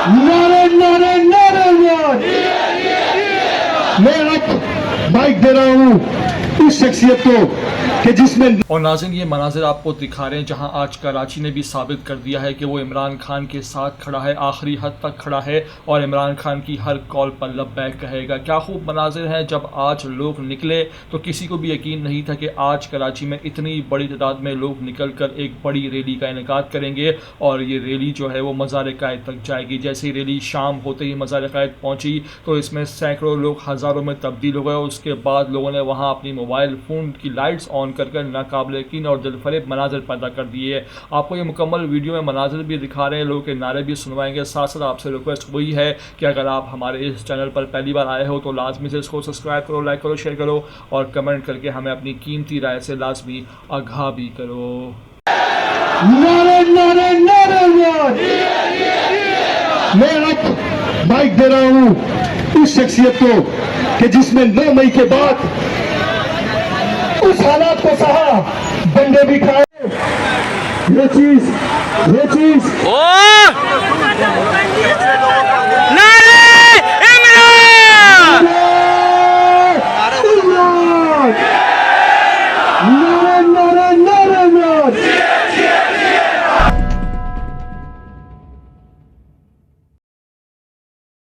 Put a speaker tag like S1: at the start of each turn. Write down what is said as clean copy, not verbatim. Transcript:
S1: नारे नारे नारे मैं अब बाइक दे रहा हूँ उस शख्सियत को कि जिसमें।
S2: और नाज़रीन, ये मनाजिर आपको दिखा रहे हैं जहां आज कराची ने भी साबित कर दिया है कि वो इमरान खान के साथ खड़ा है, आखिरी हद तक खड़ा है और इमरान खान की हर कॉल पर लब्बैक कहेगा। क्या खूब मनाजिर हैं। जब आज लोग निकले तो किसी को भी यकीन नहीं था कि आज कराची में इतनी बड़ी तादाद में लोग निकल कर एक बड़ी रैली का इनेकाद करेंगे और ये रैली जो है वो मज़ार-ए-कायद तक जाएगी। जैसे ही रैली शाम होते ही मज़ार-ए-कायद पहुँची तो इसमें सैकड़ों लोग हज़ारों में तब्दील हो गए। उसके बाद लोगों ने वहाँ अपनी मोबाइल फ़ोन की लाइट्स ऑन कर नाकाबिल यकीन और दिलफरेब मनाजिर पैदा कर दिए है। आपको ये मुकम्मल वीडियो में मनाजिर भी दिखा रहे हैं, लोगों के नारे भी सुनवाएंगे। साथ साथ आपसे रिक्वेस्ट हुई है कि अगर आप हमारे इस चैनल पर पहली बार आए हो तो लाजमी से इसको सब्सक्राइब करो, लाइक करो, शेयर करो और कमेंट करके हमें अपनी कीमती राय से लाजमी आगाह भी करो।
S1: नारे नारे नारे मैं अब बाइक दे रहा हूँ उस शख्सियत को कि जिसमें 9 मई के बाद उस हालात को सहा, डंडे भी खाए, ये चीज नारे